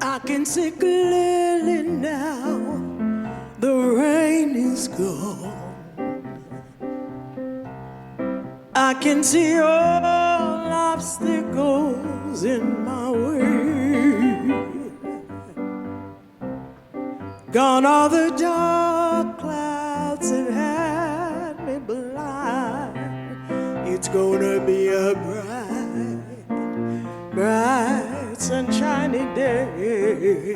I can see clearly now, the rain is gone. I can see all obstacles in my way. Gone are the dark clouds that had me blind. It's gonna be a bright, bright, sunshiny day.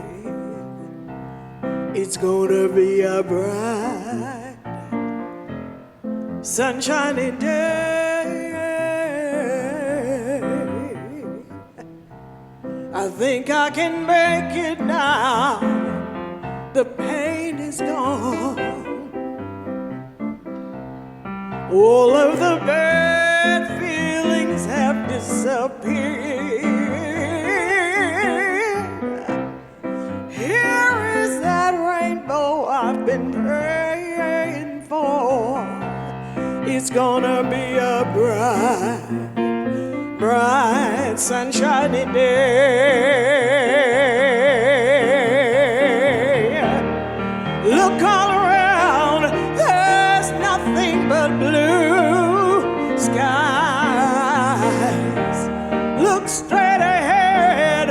It's gonna be a bright, sunshiny day. I think I can make it now. The pain is gone. All of the bad feelings have disappeared. Here is that rainbow I've been praying for. It's gonna be a bright, bright, sunshiny day. Look all around, there's nothing but blue skies. Look straight ahead,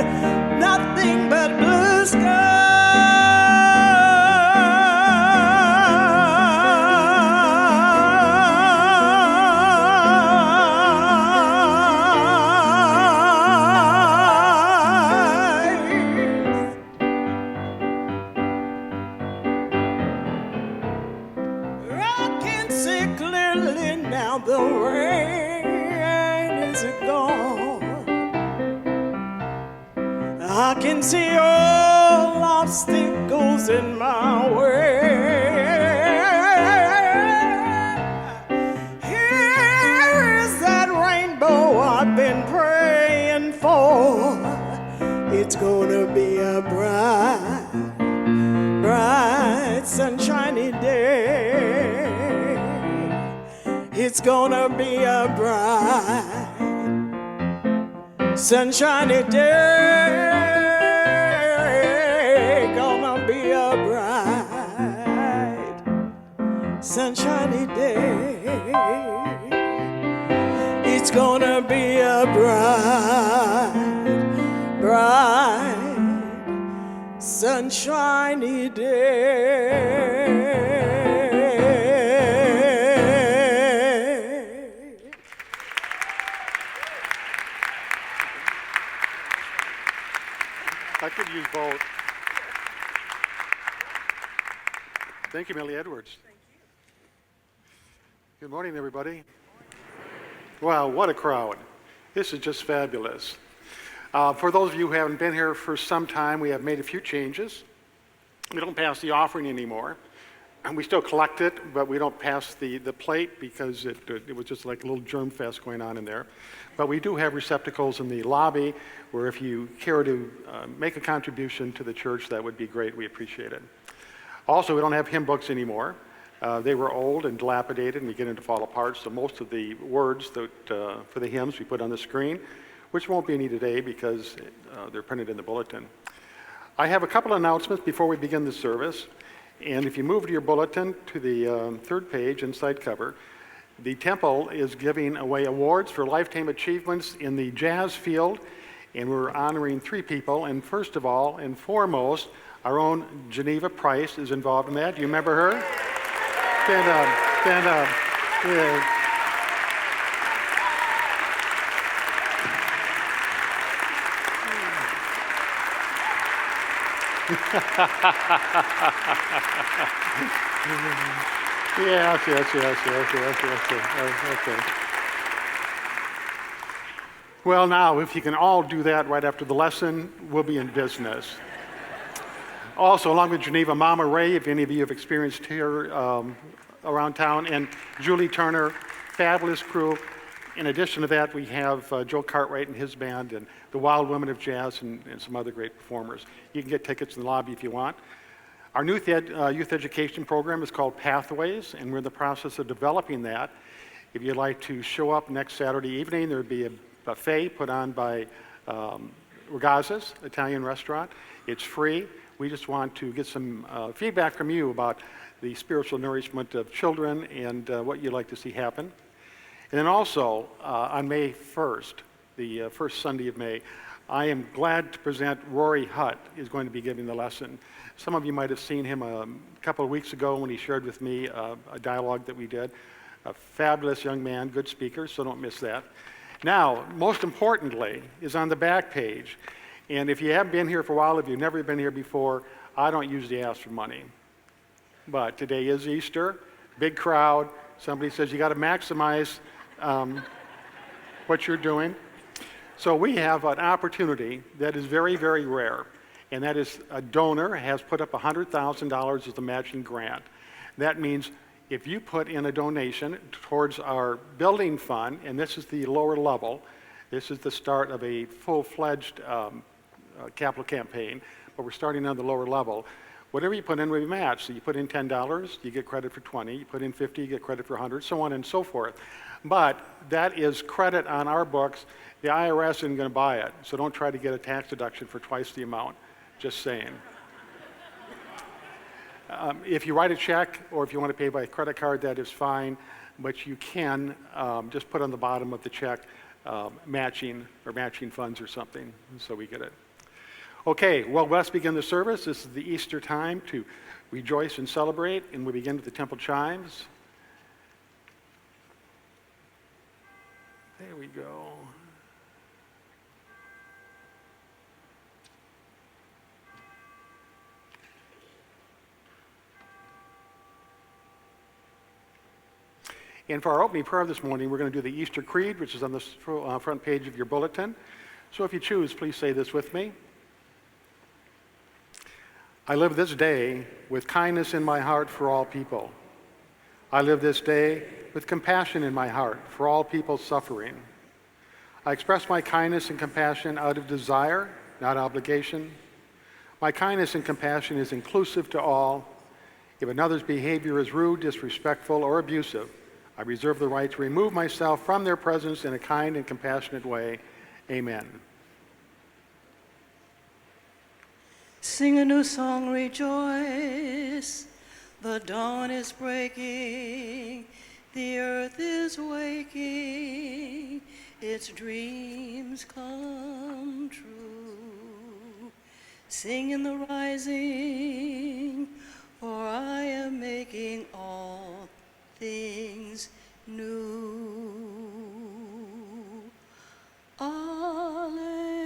nothing but blue skies. Now the rain is gone. I can see all obstacles in my way. Here is that rainbow I've been praying for. It's gonna be a bright, bright, sunshiny day. It's gonna be a bright, sunshiny day. Gonna be a bright, sunshiny day. It's gonna be a bright, bright, sunshiny day. I could use both. Thank you, Millie Edwards. Thank you. Good morning, everybody. Wow, what a crowd. This is just fabulous. For those of you who haven't been here for some time, we have made a few changes. We don't pass the offering anymore. And we still collect it, but we don't pass the plate because it was just like a little germ fest going on in there. But we do have receptacles in the lobby where if you care to make a contribution to the church, that would be great. We appreciate it. Also, we don't have hymn books anymore. They were old and dilapidated and beginning to fall apart, so most of the words that, for the hymns we put on the screen, which won't be any today because they're printed in the bulletin. I have a couple of announcements before we begin the service. And if you move to your bulletin to the third page, inside cover, the temple is giving away awards for lifetime achievements in the jazz field, and we're honoring 3 people. And first of all and foremost, our own Geneva Price is involved in that. Do you remember her? Stand up, stand up. Yeah. Yes. Okay. Well, now, if you can all do that right after the lesson, we'll be in business. Also, along with Geneva, Mama Ray, if any of you have experienced here around town, and Julie Turner, fabulous crew. In addition to that, we have Joe Cartwright and his band, and the Wild Women of Jazz, and some other great performers. You can get tickets in the lobby if you want. Our youth education program is called Pathways, and we're in the process of developing that. If you'd like to show up next Saturday evening, there would be a buffet put on by Ragazza's Italian restaurant. It's free. We just want to get some feedback from you about the spiritual nourishment of children and what you'd like to see happen. And then also, on May 1st, the first Sunday of May, I am glad to present Rory Hutt is going to be giving the lesson. Some of you might have seen him a couple of weeks ago when he shared with me a dialogue that we did. A fabulous young man, good speaker, so don't miss that. Now, most importantly, is on the back page. And if you haven't been here for a while, if you've never been here before, I don't usually ask for money. But today is Easter, big crowd. Somebody says you got to maximize what you're doing. So we have an opportunity that is very, very rare, and that is a donor has put up $100,000 as a matching grant. That means if you put in a donation towards our building fund, and this is the lower level, this is the start of a full-fledged capital campaign, but we're starting on the lower level. Whatever you put in will be matched. So you put in $10, you get credit for 20. You put in 50, you get credit for 100, so on and so forth. But that is credit on our books. The IRS isn't going to buy it, so don't try to get a tax deduction for twice the amount. Just saying. If you write a check or if you want to pay by credit card, that is fine, but you can just put on the bottom of the check matching funds or something, so we get it. Okay, well, let's begin the service. This is the Easter time to rejoice and celebrate, and we begin with the temple chimes. There we go. And for our opening prayer this morning, we're going to do the Easter Creed, which is on the front page of your bulletin. So if you choose, please say this with me. I live this day with kindness in my heart for all people. I live this day with compassion in my heart for all people suffering. I express my kindness and compassion out of desire, not obligation. My kindness and compassion is inclusive to all. If another's behavior is rude, disrespectful, or abusive, I reserve the right to remove myself from their presence in a kind and compassionate way. Amen. Sing a new song, rejoice. The dawn is breaking, the earth is waking, its dreams come true. Sing in the rising, for I am making all things new. Alleluia.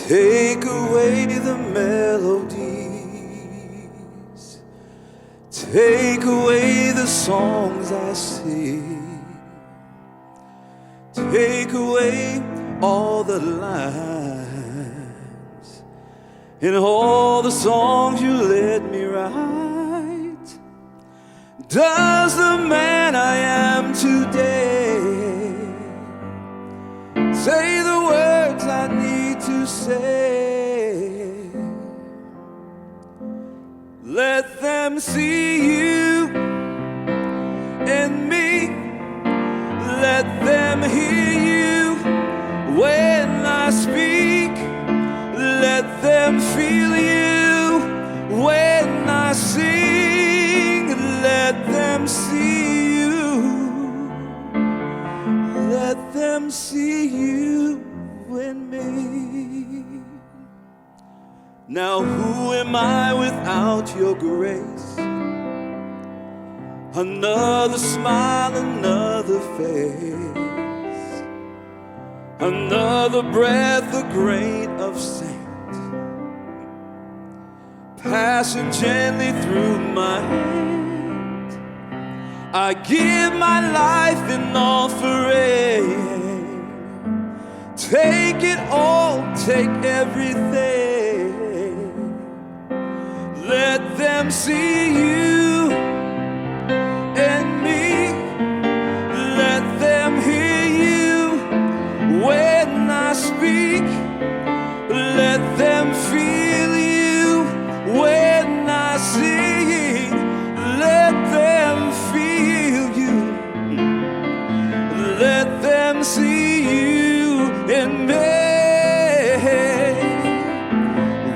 Take away the melodies, take away the songs I sing, take away all the lines in all the songs you let me write? Does the man I am today say the words I need to say? Let them see you in me. Let them hear you when I speak. Let them feel you when I sing. Let them see you. Let them see you in me. Now who am I without your grace? Another smile, another face, another breath, a grain of sand, passing gently through my hand. I give my life in offering. Take it all, take everything. Let them see you in me. Let them hear you when I speak. Let them feel you when I sing. Let them feel you. Let them see you in me.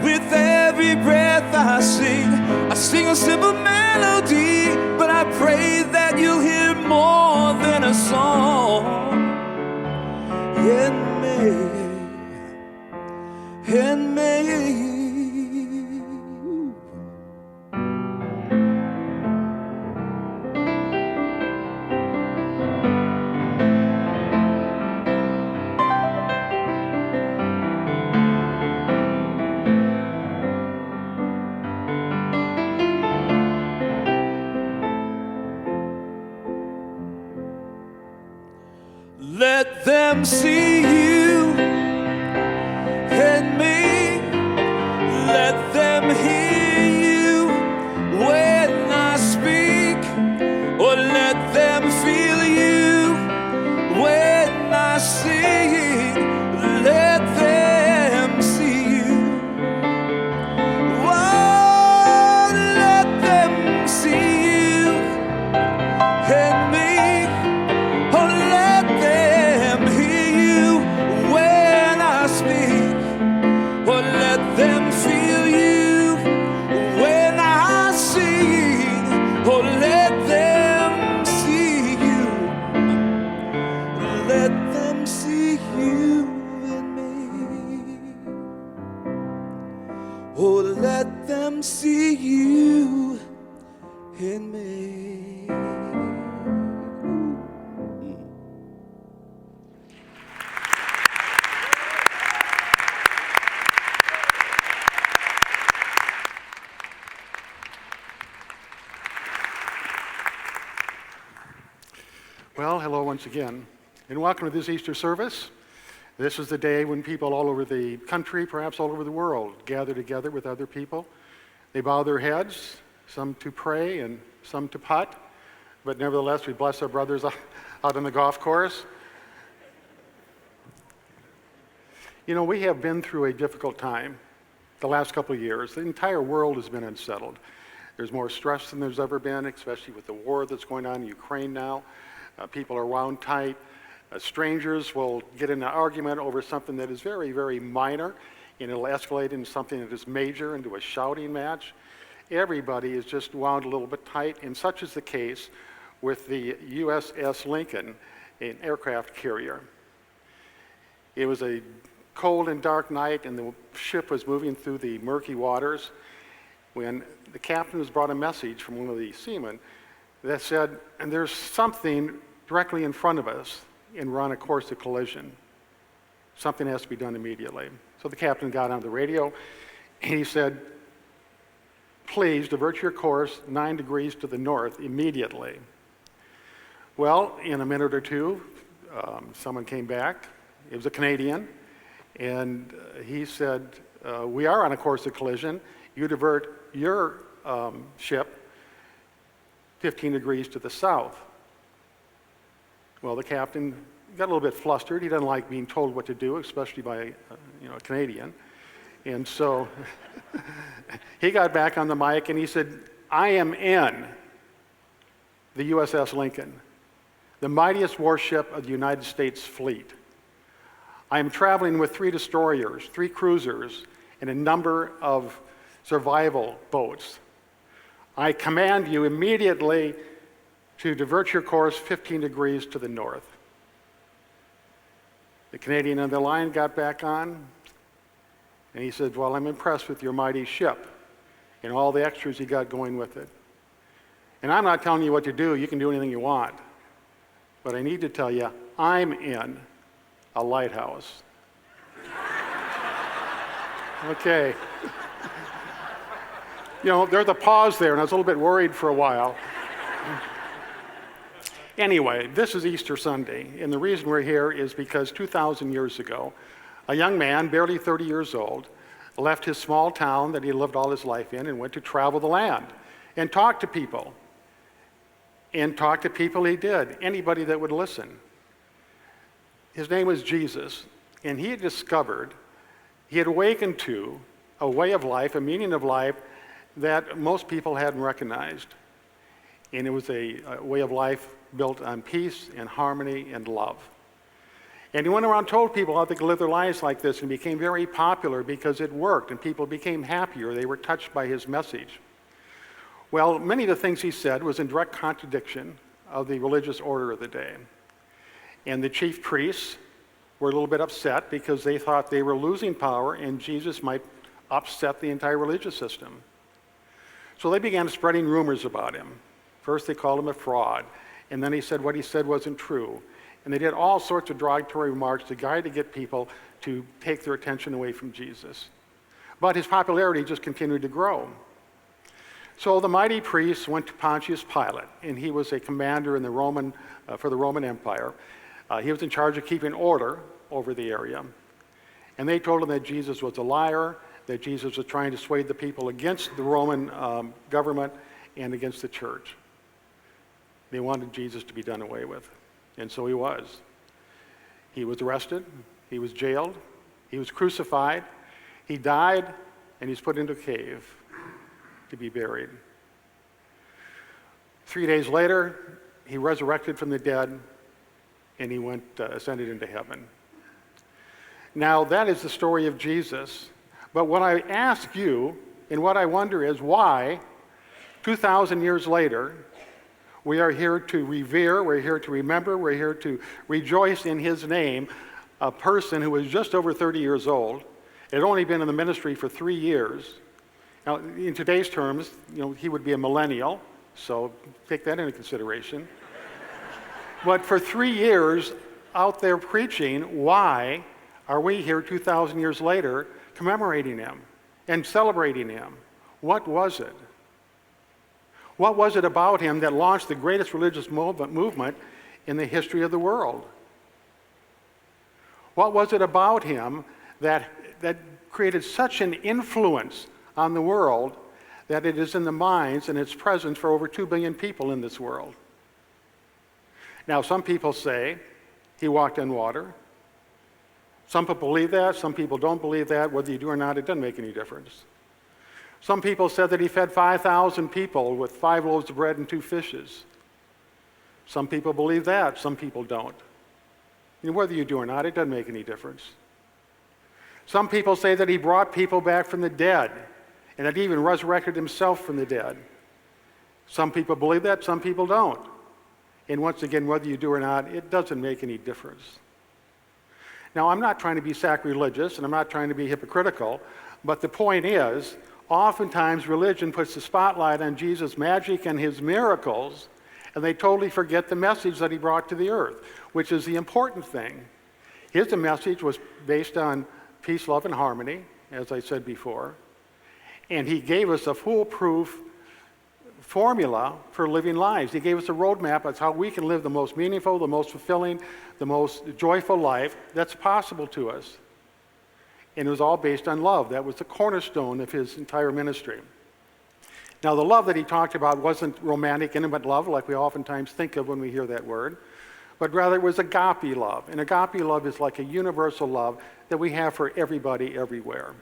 With every breath I sing a simple melody, but I pray that you'll hear more than a song in me, in me. Let them see you in me. Let them hear you when I speak. Or let them feel you when I sing. Let them see you. Oh, let them see you in me. Oh, let them hear you when I speak. Oh, let them feel you when I sing. Oh, let them see you. Let them see you in me. Oh, let them see you in me. Well, hello once again, and welcome to this Easter service. This is the day when people all over the country, perhaps all over the world, gather together with other people. They bow their heads, some to pray and some to putt, but nevertheless, we bless our brothers out on the golf course. You know, we have been through a difficult time the last couple of years. The entire world has been unsettled. There's more stress than there's ever been, especially with the war that's going on in Ukraine now. People are wound tight. Strangers will get in an argument over something that is very, very minor, and it'll escalate into something that is major, into a shouting match. Everybody is just wound a little bit tight, and such is the case with the USS Lincoln, an aircraft carrier. It was a cold and dark night, and the ship was moving through the murky waters when the captain was brought a message from one of the seamen that said, and there's something directly in front of us, and we're on a course of collision. Something has to be done immediately. So the captain got on the radio, and he said, please divert your course 9 degrees to the north immediately. Well, in a minute or two, someone came back. It was a Canadian, and he said, we are on a course of collision. You divert your ship 15 degrees to the south. Well, the captain got a little bit flustered. He doesn't like being told what to do, especially by a Canadian. And so he got back on the mic and he said, I am in the USS Lincoln, the mightiest warship of the United States fleet. I am traveling with 3 destroyers, 3 cruisers, and a number of survival boats. I command you immediately to divert your course 15 degrees to the north. The Canadian on the line got back on, and he said, well, I'm impressed with your mighty ship and all the extras you got going with it. And I'm not telling you what to do. You can do anything you want. But I need to tell you, I'm in a lighthouse. Okay. There's a pause there, and I was a little bit worried for a while. Anyway, this is Easter Sunday, and the reason we're here is because 2,000 years ago, a young man, barely 30 years old, left his small town that he lived all his life in and went to travel the land and talk to people. And talk to people he did, anybody that would listen. His name was Jesus, and he had awakened to a way of life, a meaning of life that most people hadn't recognized. And it was a way of life built on peace and harmony and love. And he went around and told people how they could live their lives like this and became very popular because it worked and people became happier. They were touched by his message. Well, many of the things he said was in direct contradiction of the religious order of the day. And the chief priests were a little bit upset because they thought they were losing power and Jesus might upset the entire religious system. So they began spreading rumors about him. First they called him a fraud, and then he said what he said wasn't true. And they did all sorts of derogatory remarks to get people to take their attention away from Jesus. But his popularity just continued to grow. So the mighty priests went to Pontius Pilate, and he was a commander in the for the Roman Empire. He was in charge of keeping order over the area. And they told him that Jesus was a liar, that Jesus was trying to sway the people against the Roman government and against the church. They wanted Jesus to be done away with. And so he was. He was arrested, he was jailed, he was crucified, he died, and he's put into a cave to be buried. 3 days later, he resurrected from the dead, and he ascended into heaven. Now, that is the story of Jesus. But what I ask you, and what I wonder is why, 2,000 years later, we are here to revere, we're here to remember, we're here to rejoice in his name, a person who was just over 30 years old, had only been in the ministry for 3 years. Now, in today's terms, he would be a millennial, so take that into consideration. But for 3 years out there preaching, why are we here 2,000 years later commemorating him and celebrating him? What was it? What was it about him that launched the greatest religious movement in the history of the world? What was it about him that created such an influence on the world that it is in the minds and its presence for over 2 billion people in this world? Now, some people say he walked on water. Some people believe that, some people don't believe that. Whether you do or not, it doesn't make any difference. Some people said that he fed 5,000 people with 5 loaves of bread and 2 fishes. Some people believe that, some people don't. And whether you do or not, it doesn't make any difference. Some people say that he brought people back from the dead, and that he even resurrected himself from the dead. Some people believe that, some people don't. And once again, whether you do or not, it doesn't make any difference. Now, I'm not trying to be sacrilegious, and I'm not trying to be hypocritical, but the point is, oftentimes religion puts the spotlight on Jesus' magic and his miracles, and they totally forget the message that he brought to the earth, which is the important thing. His message was based on peace, love, and harmony, as I said before, and he gave us a foolproof formula for living lives. He gave us a roadmap as how we can live the most meaningful, the most fulfilling, the most joyful life that's possible to us. And it was all based on love. That was the cornerstone of his entire ministry. Now, the love that he talked about wasn't romantic, intimate love like we oftentimes think of when we hear that word, but rather it was agape love. And agape love is like a universal love that we have for everybody everywhere.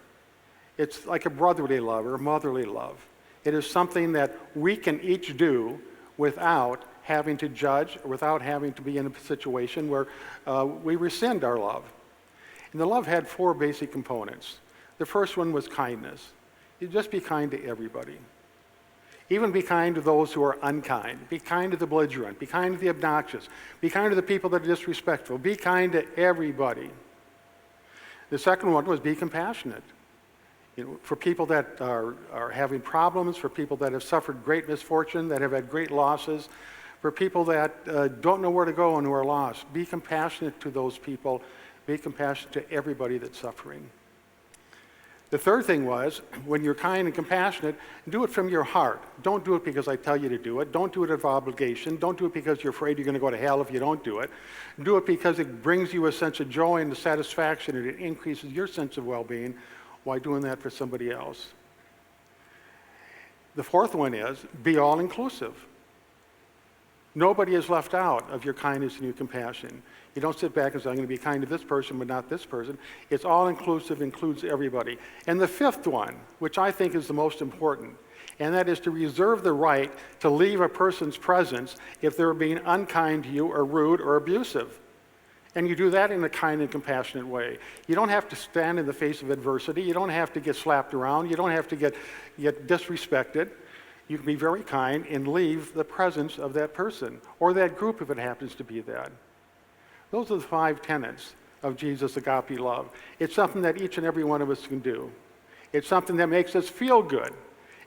It's like a brotherly love or a motherly love. It is something that we can each do without having to judge, or without having to be in a situation where we rescind our love. And the love had 4 basic components. The first one was kindness. You just be kind to everybody. Even be kind to those who are unkind. Be kind to the belligerent. Be kind to the obnoxious. Be kind to the people that are disrespectful. Be kind to everybody. The second one was be compassionate. For people that are having problems, for people that have suffered great misfortune, that have had great losses, for people that don't know where to go and who are lost. Be compassionate to those people. Be compassionate to everybody that's suffering. The third thing was, when you're kind and compassionate, do it from your heart. Don't do it because I tell you to do it. Don't do it out of obligation. Don't do it because you're afraid you're going to go to hell if you don't do it. Do it because it brings you a sense of joy and satisfaction, and it increases your sense of well-being while doing that for somebody else. The fourth one is, be all-inclusive. Nobody is left out of your kindness and your compassion. You don't sit back and say, I'm going to be kind to this person, but not this person. It's all-inclusive, includes everybody. And the fifth one, which I think is the most important, and that is to reserve the right to leave a person's presence if they're being unkind to you or rude or abusive. And you do that in a kind and compassionate way. You don't have to stand in the face of adversity. You don't have to get slapped around. You don't have to get disrespected. You can be very kind and leave the presence of that person or that group if it happens to be that. Those are the 5 tenets of Jesus' agape love. It's something that each and every one of us can do. It's something that makes us feel good.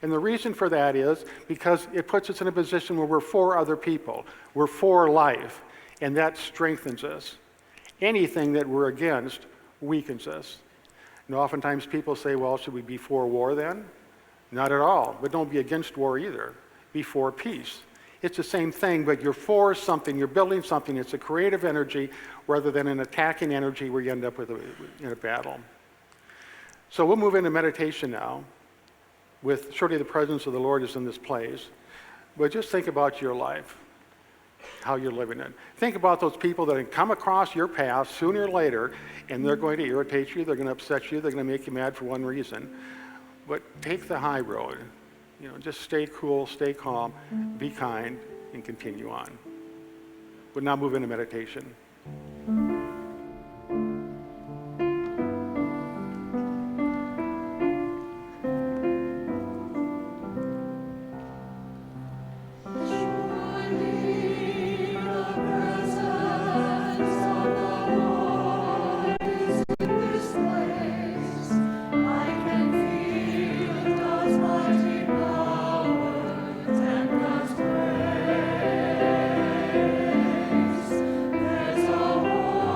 And the reason for that is because it puts us in a position where we're for other people. We're for life. And that strengthens us. Anything that we're against weakens us. And oftentimes people say, well, should we be for war then? Not at all. But don't be against war either. Be for peace. It's the same thing, but you're for something, you're building something. It's a creative energy rather than an attacking energy where you end up in a battle. So we'll move into meditation now. Surely the presence of the Lord is in this place. But just think about your life, how you're living it. Think about those people that have come across your path sooner or later, and they're going to irritate you, they're going to upset you, they're going to make you mad for one reason. But take the high road. Just stay cool, stay calm, be kind, and continue on. We'll now move into meditation. There's a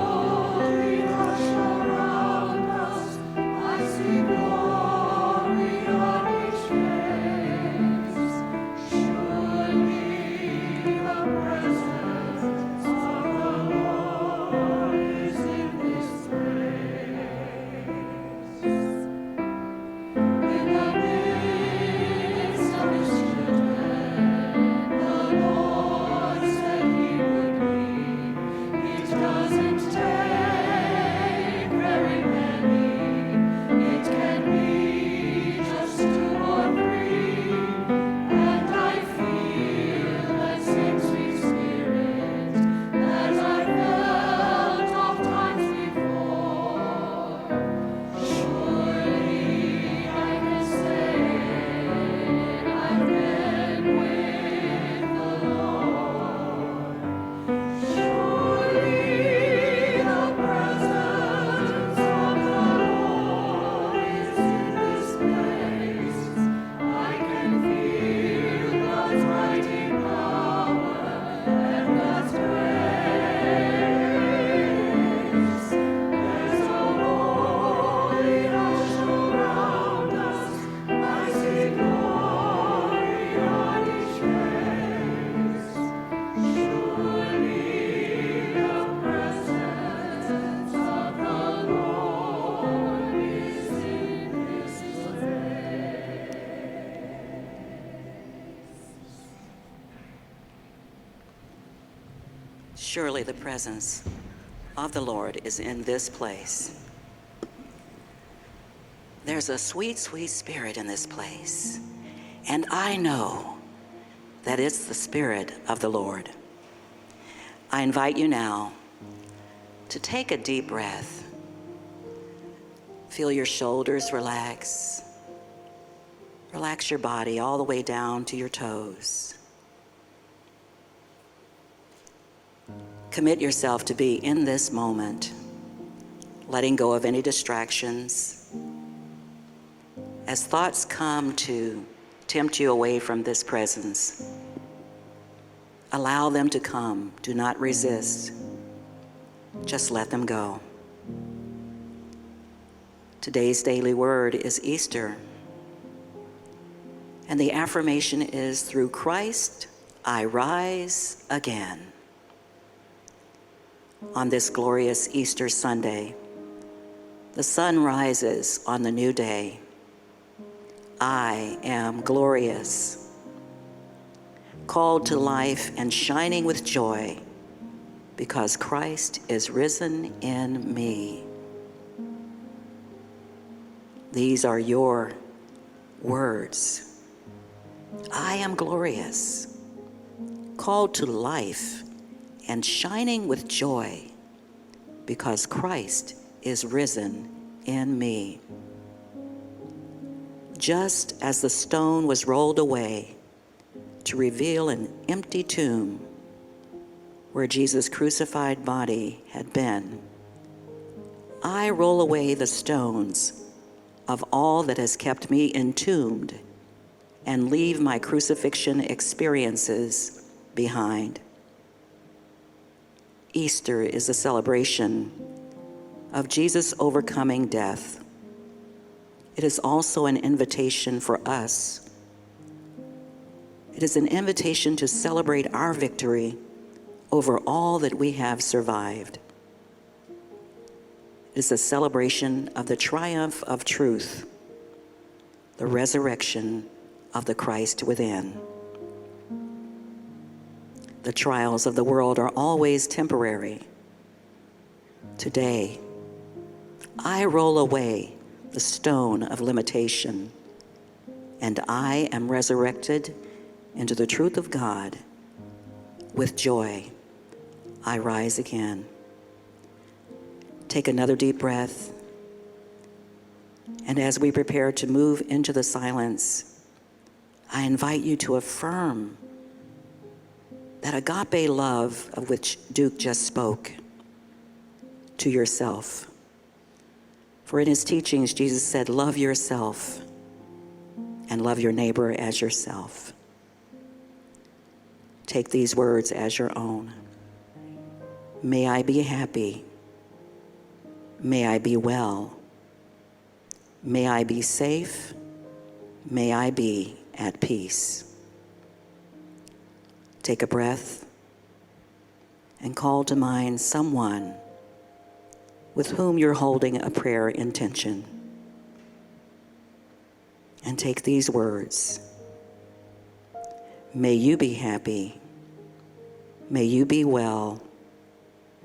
Surely the presence of the Lord is in this place. There's a sweet, sweet spirit in this place. And I know that it's the Spirit of the Lord. I invite you now to take a deep breath. Feel your shoulders relax. Relax your body all the way down to your toes. Commit yourself to be in this moment, letting go of any distractions. As thoughts come to tempt you away from this presence, allow them to come. Do not resist. Just let them go. Today's daily word is Easter. And the affirmation is, through Christ, I rise again. On this glorious Easter Sunday, the sun rises on the new day. I am glorious, called to life and shining with joy, because Christ is risen in me. These are your words. I am glorious, called to life and shining with joy, because Christ is risen in me. Just as the stone was rolled away to reveal an empty tomb where Jesus' crucified body had been, I roll away the stones of all that has kept me entombed and leave my crucifixion experiences behind. Easter is a celebration of Jesus overcoming death. It is also an invitation for us. It is an invitation to celebrate our victory over all that we have survived. It is a celebration of the triumph of truth, the resurrection of the Christ within. The trials of the world are always temporary. Today, I roll away the stone of limitation, and I am resurrected into the truth of God. With joy, I rise again. Take another deep breath, and as we prepare to move into the silence, I invite you to affirm that agape love of which Duke just spoke to yourself. For in his teachings, Jesus said, love yourself and love your neighbor as yourself. Take these words as your own. May I be happy. May I be well. May I be safe. May I be at peace. Take a breath and call to mind someone with whom you're holding a prayer intention. And take these words. May you be happy. May you be well.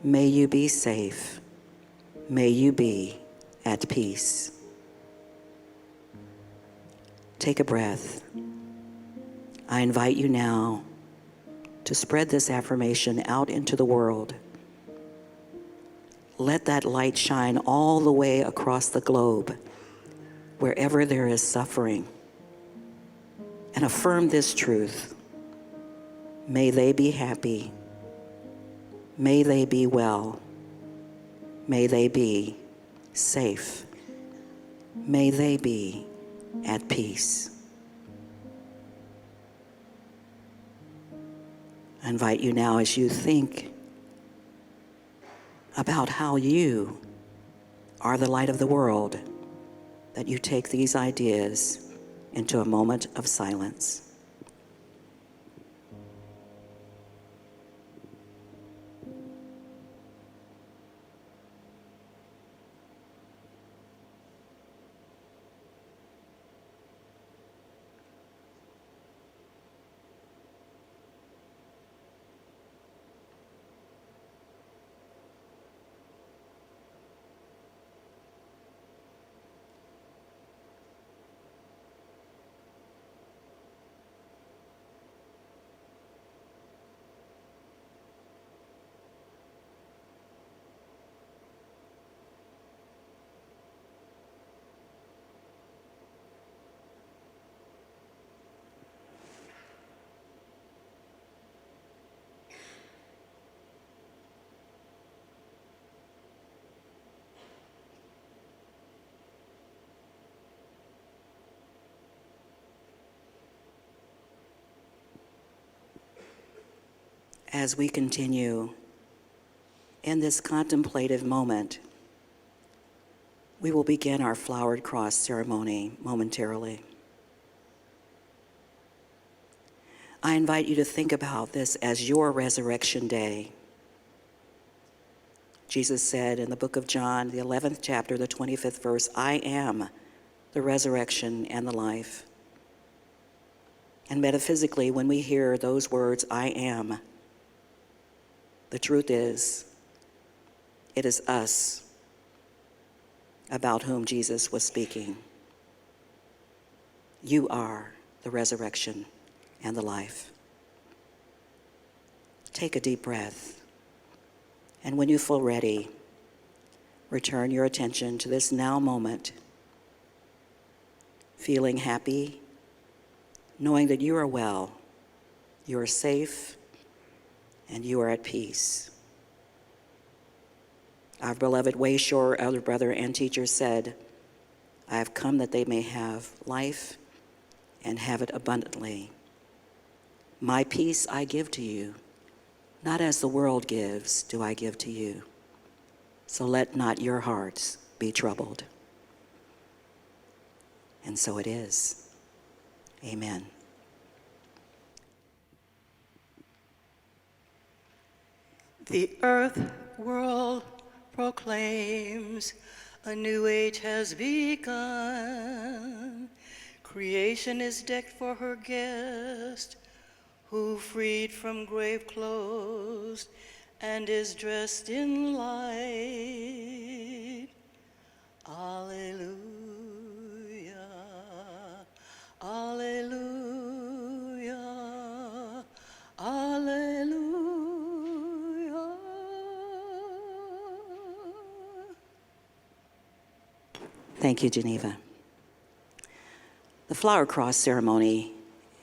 May you be safe. May you be at peace. Take a breath. I invite you now to spread this affirmation out into the world. Let that light shine all the way across the globe, wherever there is suffering. And affirm this truth. May they be happy. May they be well. May they be safe. May they be at peace. I invite you now, as you think about how you are the light of the world, that you take these ideas into a moment of silence. as we continue in this contemplative moment, we will begin our flowered cross ceremony momentarily. I invite you to think about this as your resurrection day. Jesus said in the book of John, the 11th chapter, the 25th verse, I am the resurrection and the life. And metaphysically, when we hear those words, I am, the truth is, it is us about whom Jesus was speaking. You are the resurrection and the life. Take a deep breath, and when you feel ready, return your attention to this now moment, feeling happy, knowing that you are well, you are safe, and you are at peace. Our beloved Wayshore elder brother and teacher said, I have come that they may have life and have it abundantly. My peace I give to you, not as the world gives do I give to you. So let not your hearts be troubled. And so it is. Amen. The earth world proclaims a new age has begun. Creation is decked for her guest, who freed from grave clothes and is dressed in light. Alleluia, alleluia, alleluia. Thank you, Geneva. The flower cross ceremony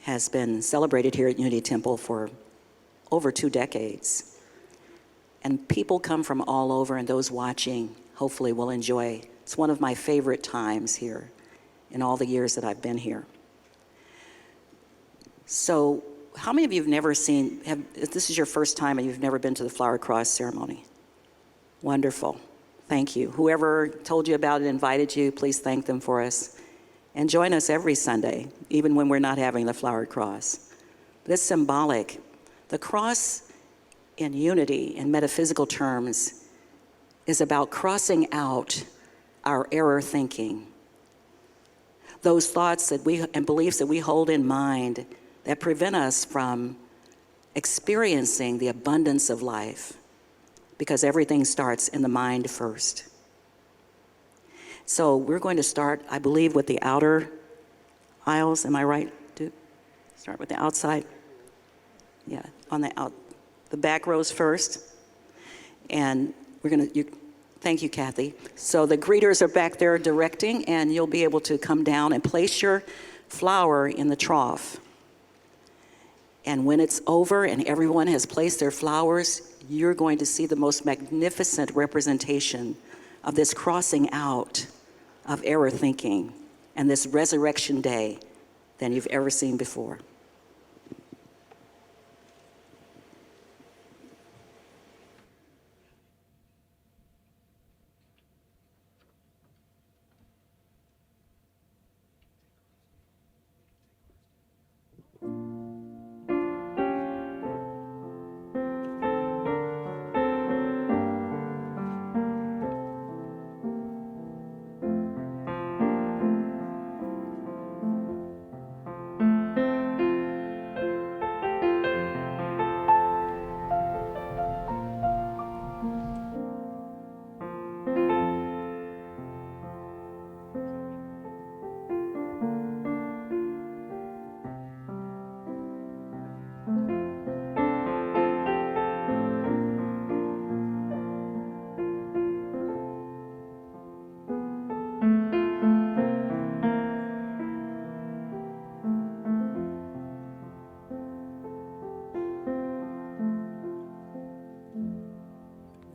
has been celebrated here at Unity Temple for over 2 decades. And people come from all over, and those watching hopefully will enjoy. It's one of my favorite times here in all the years that I've been here. So how many of you have never seen, if this is your first time and you've never been to the flower cross ceremony? Wonderful. Thank you. Whoever told you about it, invited you, please thank them for us. And join us every Sunday, even when we're not having the flowered cross. But it's symbolic. The cross in unity, in metaphysical terms, is about crossing out our error thinking. Those thoughts that and beliefs that we hold in mind that prevent us from experiencing the abundance of life, because everything starts in the mind first. So we're going to start, I believe, with the outer aisles. Am I right? Start with the outside. Yeah, on the back rows first. And we're going to, thank you, Kathy. So the greeters are back there directing, and you'll be able to come down and place your flower in the trough. And when it's over and everyone has placed their flowers, you're going to see the most magnificent representation of this crossing out of error thinking and this resurrection day than you've ever seen before.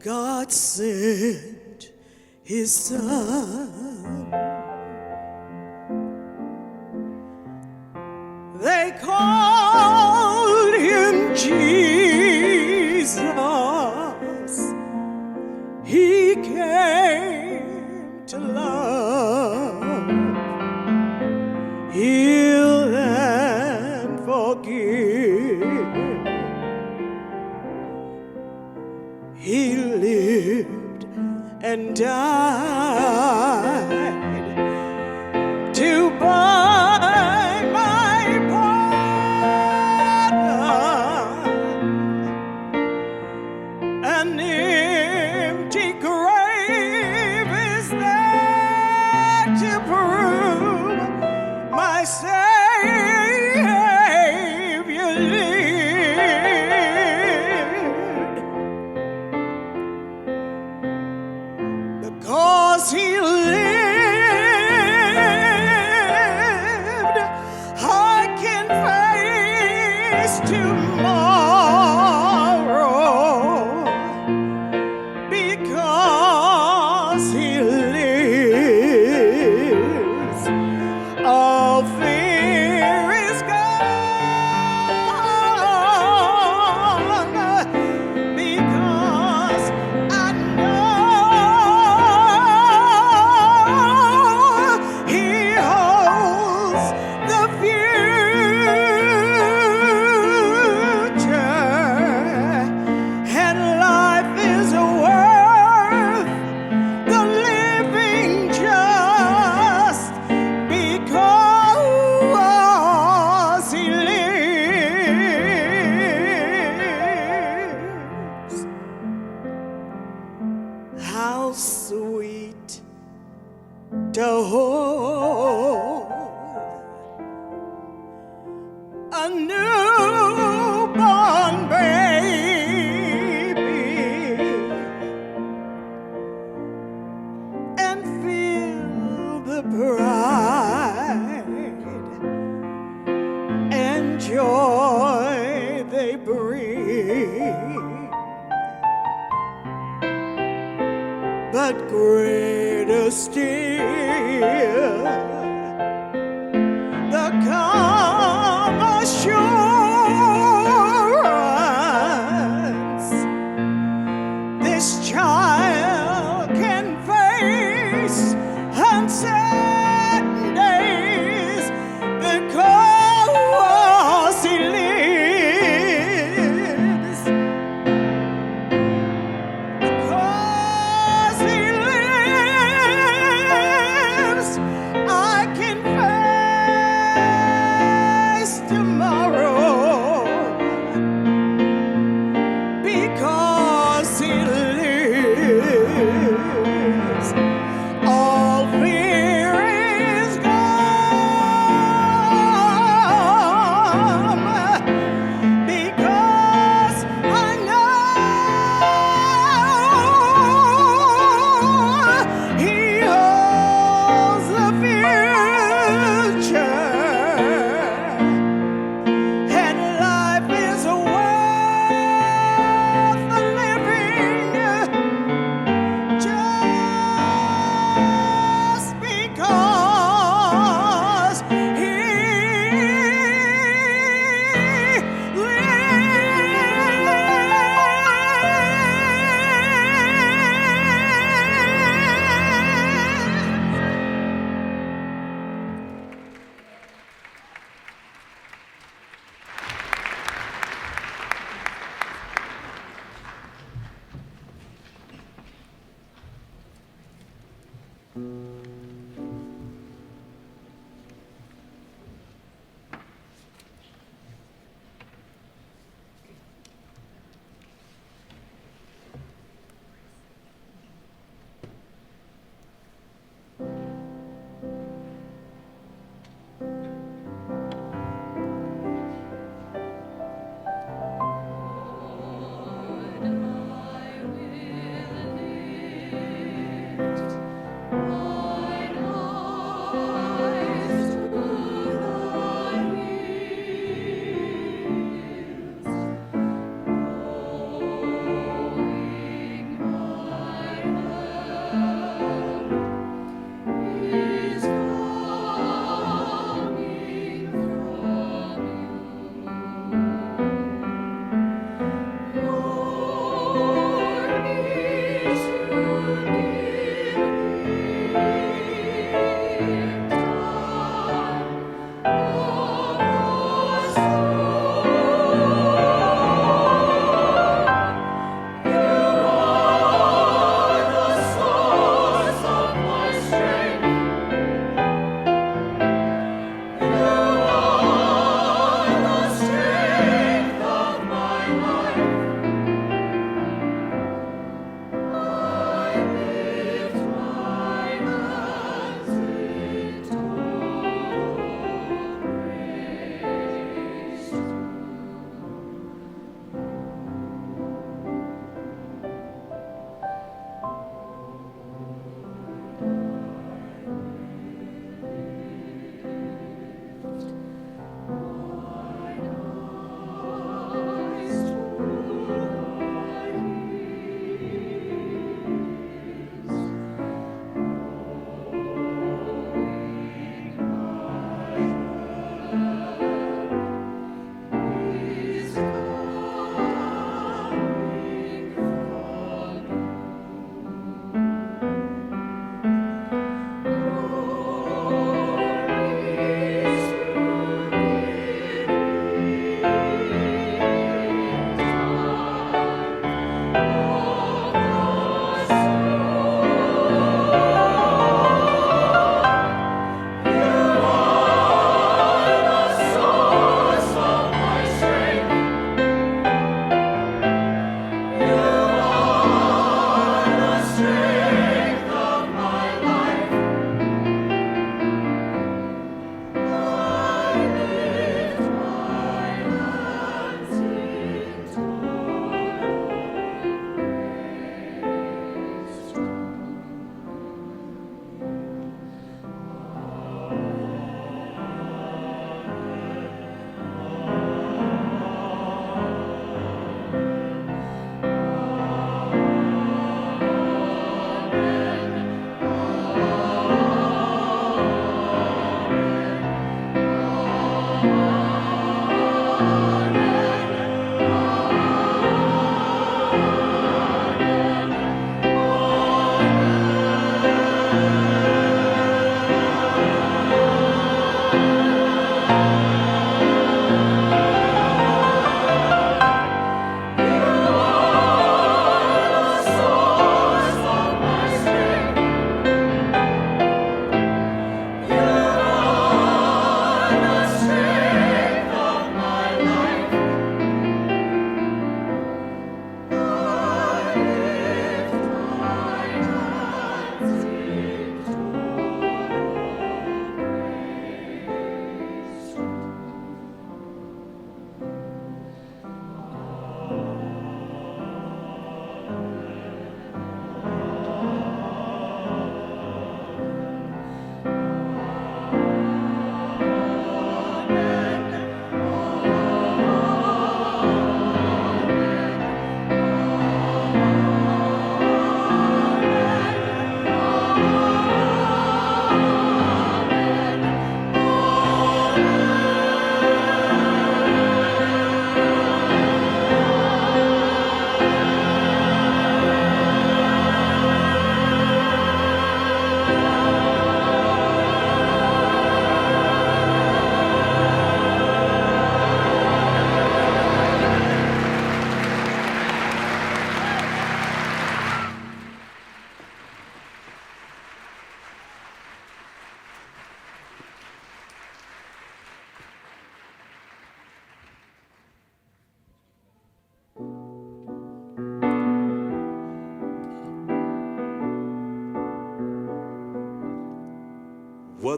God sent his son. They called him Jesus. He lived and died to buy my pardon. An empty grave is there to prove my Savior lived. Because he lived, I can face tomorrow. Because he lives, all fear is gone. Because I know he holds the future, and life is worth the living just because he lives. How sweet to hold a newborn baby and feel the pride and joy they bring. But greater still, the calm assurance this child can face uncertain days because he lives. Because he lives, I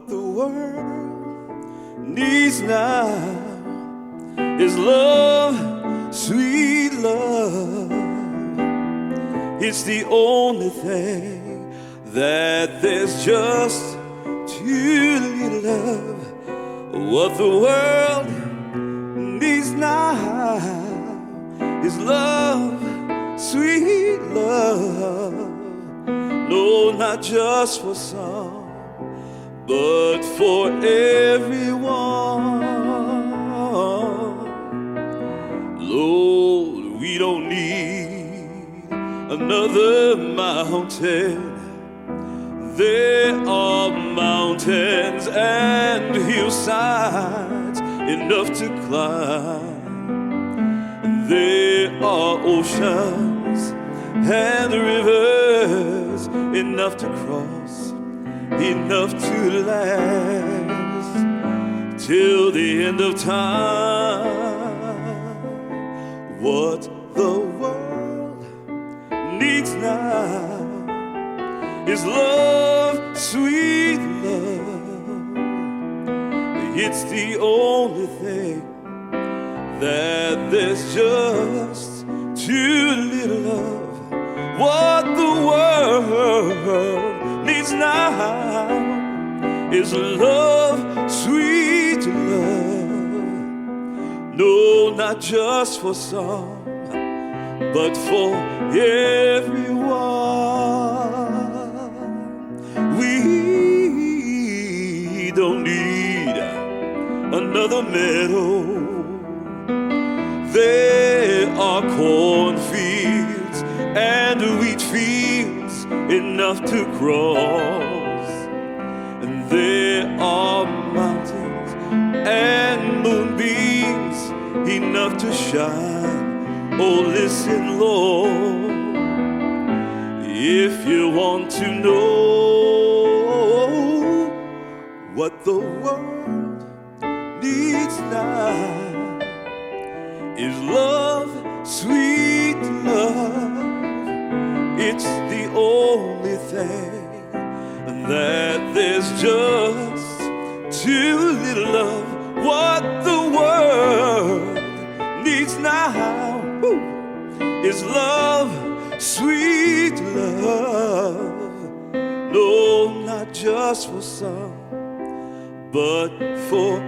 What the world needs now is love, sweet love. It's the only thing that there's just too little of. What the world needs now is love, sweet love. No, not just for some, but for everyone. Lord, we don't need another mountain. There are mountains and hillsides enough to climb. There are oceans and rivers enough to cross, enough to last till the end of time. What the world needs now is love, sweet love. It's the only thing that there's just too little of. What the world needs now is love, sweet love. No, not just for some, but for everyone. We don't need another meadow. There are cornfields and wheat fields enough to cross, and there are mountains and moonbeams enough to shine. Oh, listen, Lord, if you want to know what the world needs now is love, sweet love. It's the only thing that there's just too little of. What the world needs now is love, sweet love. No, not just for some, but for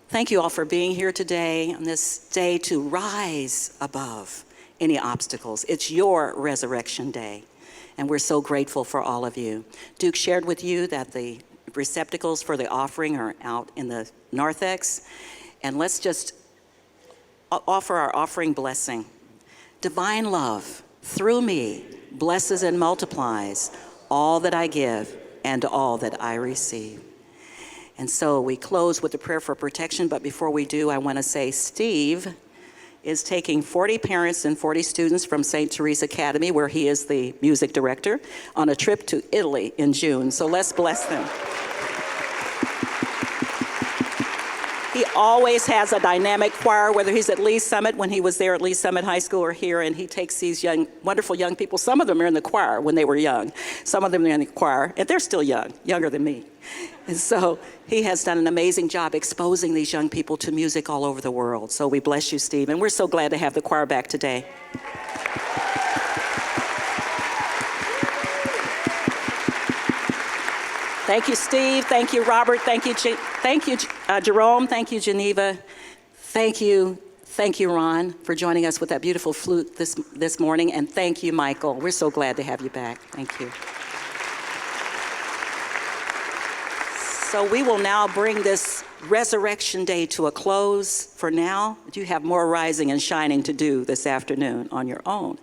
thank you all for being here today on this day to rise above any obstacles. It's your resurrection day, and we're so grateful for all of you. Duke shared with you that the receptacles for the offering are out in the narthex, and let's just offer our offering blessing. Divine love, through me, blesses and multiplies all that I give and all that I receive. And so we close with a prayer for protection, but before we do, I want to say Steve is taking 40 parents and 40 students from St. Therese Academy, where he is the music director, on a trip to Italy in June. So let's bless them. He always has a dynamic choir, whether he's at Lee Summit, when he was there at Lee Summit High School, or here, and he takes these young, wonderful young people. Some of them are in the choir when they were young. Some of them are in the choir, and they're still young, younger than me. And so he has done an amazing job exposing these young people to music all over the world. So we bless you, Steve, and we're so glad to have the choir back today. Thank you, Steve. Thank you, Robert. Thank you, Jerome. Thank you, Geneva. Thank you, Ron, for joining us with that beautiful flute this morning. And thank you, Michael. We're so glad to have you back. Thank you. So we will now bring this Resurrection Day to a close for now. You have more rising and shining to do this afternoon on your own.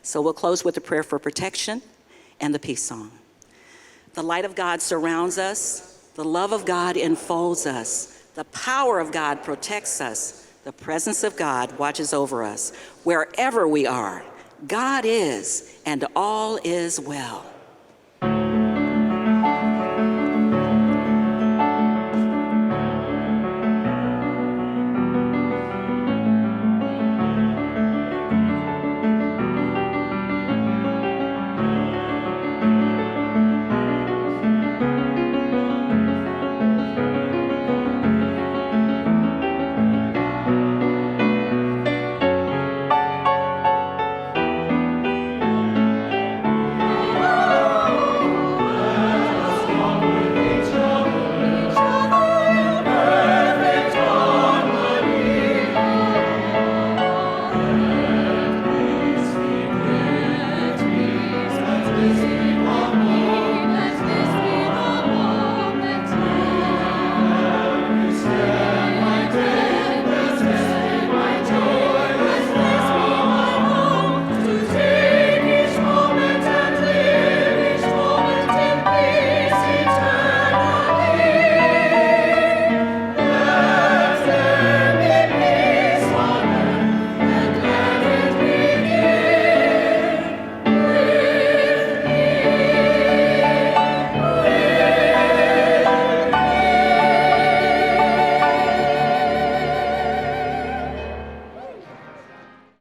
So we'll close with a prayer for protection and the peace song. The light of God surrounds us. The love of God enfolds us. The power of God protects us. The presence of God watches over us. Wherever we are, God is, and all is well.